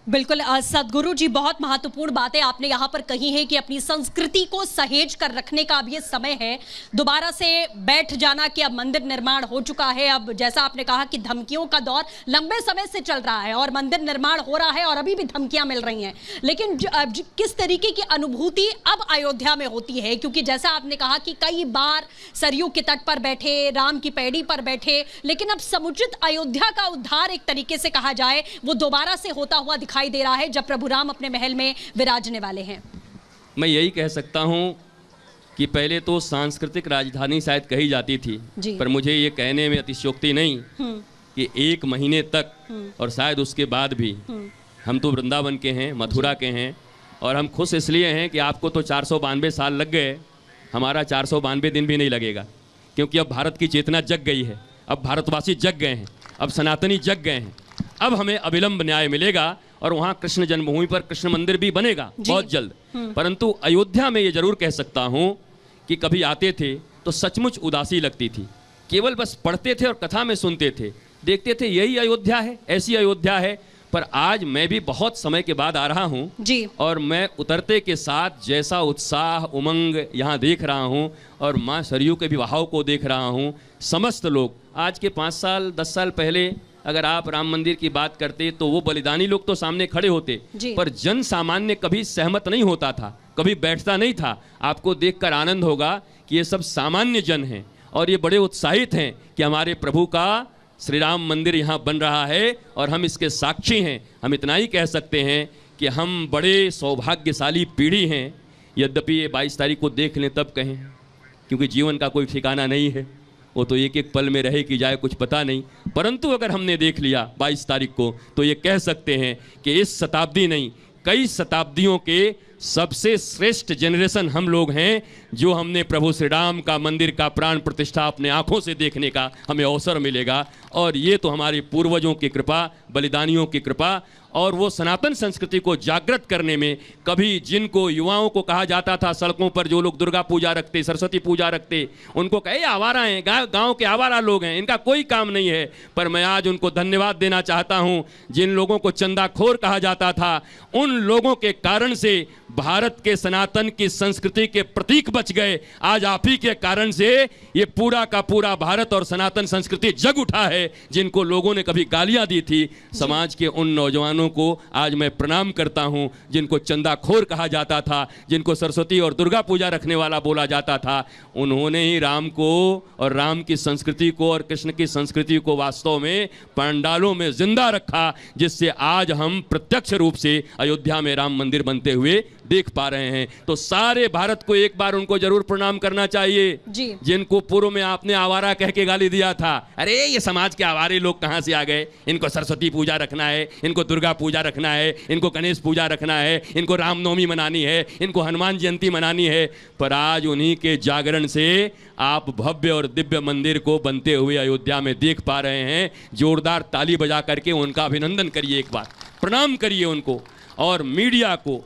बिल्कुल सदगुरु जी, बहुत महत्वपूर्ण बातें आपने यहाँ पर कही है कि अपनी संस्कृति को सहेज कर रखने का अब ये समय है। दोबारा से बैठ जाना कि अब मंदिर निर्माण हो चुका है। अब जैसा आपने कहा कि धमकियों का दौर लंबे समय से चल रहा है और मंदिर निर्माण हो रहा है और अभी भी धमकियां मिल रही हैं, लेकिन किस तरीके की अनुभूति अब अयोध्या में होती है? क्योंकि जैसा आपने कहा कि कई बार सरयू के तट पर बैठे, राम की पैड़ी पर बैठे, लेकिन अब समुचित अयोध्या का उद्धार एक तरीके से कहा जाए वो दोबारा से होता हुआ दिखाई दे रहा है जब प्रभु राम अपने महल में विराजने वाले हैं। मैं यही कह सकता हूं कि पहले तो सांस्कृतिक राजधानी शायद कही जाती थी, पर मुझे ये कहने में अतिशयोक्ति नहीं कि 1 महीने तक और शायद उसके बाद भी हम तो वृंदावन के हैं, मथुरा के हैं, और हम खुश इसलिए हैं कि आपको तो 492 साल लग गए, हमारा 492 दिन भी नहीं लगेगा, क्योंकि अब भारत की चेतना जग गई है, अब भारतवासी जग गए हैं, अब सनातनी जग गए हैं। अब हमें अविलंब न्याय मिलेगा और वहाँ कृष्ण जन्मभूमि पर कृष्ण मंदिर भी बनेगा बहुत जल्द। परंतु अयोध्या में ये जरूर कह सकता हूँ कि कभी आते थे तो सचमुच उदासी लगती थी, केवल बस पढ़ते थे और कथा में सुनते थे, देखते थे यही अयोध्या है, ऐसी अयोध्या है। पर आज मैं भी बहुत समय के बाद आ रहा हूँ और मैं उतरते के साथ जैसा उत्साह उमंग यहाँ देख रहा हूँ और माँ सरयू के विवाहों को देख रहा हूँ। समस्त लोग आज के 5 साल 10 साल पहले अगर आप राम मंदिर की बात करते तो वो बलिदानी लोग तो सामने खड़े होते, पर जन सामान्य कभी सहमत नहीं होता था, कभी बैठता नहीं था। आपको देखकर आनंद होगा कि ये सब सामान्य जन हैं और ये बड़े उत्साहित हैं कि हमारे प्रभु का श्री राम मंदिर यहाँ बन रहा है और हम इसके साक्षी हैं। हम इतना ही कह सकते हैं कि हम बड़े सौभाग्यशाली पीढ़ी हैं। यद्यपि ये 22 तारीख को देख लें तब कहें, क्योंकि जीवन का कोई ठिकाना नहीं है, वो तो एक एक पल में रहे कि जाए कुछ पता नहीं। परंतु अगर हमने देख लिया 22 तारीख को तो ये कह सकते हैं कि इस शताब्दी नहीं, कई शताब्दियों के सबसे श्रेष्ठ जनरेशन हम लोग हैं, जो हमने प्रभु श्री राम का मंदिर का प्राण प्रतिष्ठा अपने आंखों से देखने का हमें अवसर मिलेगा। और ये तो हमारे पूर्वजों की कृपा, बलिदानियों की कृपा और वो सनातन संस्कृति को जागृत करने में कभी जिनको युवाओं को कहा जाता था सड़कों पर जो लोग दुर्गा पूजा रखते, सरस्वती पूजा रखते, उनको कहे आवारा हैं, गांव के आवारा लोग हैं, इनका कोई काम नहीं है। पर मैं आज उनको धन्यवाद देना चाहता हूं। जिन लोगों को चंदाखोर कहा जाता था, उन लोगों के कारण से भारत के सनातन की संस्कृति के प्रतीक बच गए। आज आप ही के कारण से ये पूरा का पूरा भारत और सनातन संस्कृति जग उठा है। जिनको लोगों ने कभी गालियां दी थी, समाज के उन नौजवानों को आज मैं प्रणाम करता हूं, जिनको चंदाखोर कहा जाता था, जिनको सरस्वती और दुर्गा पूजा रखने वाला बोला जाता था, उन्होंने ही राम को और राम की संस्कृति को और कृष्ण की संस्कृति को वास्तव में पंडालों में जिंदा रखा, जिससे आज हम प्रत्यक्ष रूप से अयोध्या में राम मंदिर बनते हुए देख पा रहे हैं। तो सारे भारत को एक बार उनको जरूर प्रणाम करना चाहिए जिनको पूर्व में आपने आवारा कह के गाली दिया था। अरे ये समाज के आवारे लोग कहां से आ गए, इनको सरस्वती पूजा रखना है, इनको दुर्गा पूजा रखना है, इनको गणेश पूजा रखना है, इनको रामनवमी मनानी है, इनको हनुमान जयंती मनानी है। पर आज उन्हीं के जागरण से आप भव्य और दिव्य मंदिर को बनते हुए अयोध्या में देख पा रहे हैं। जोरदार ताली बजा करके उनका अभिनंदन करिए, एक बार प्रणाम करिए उनको। और मीडिया को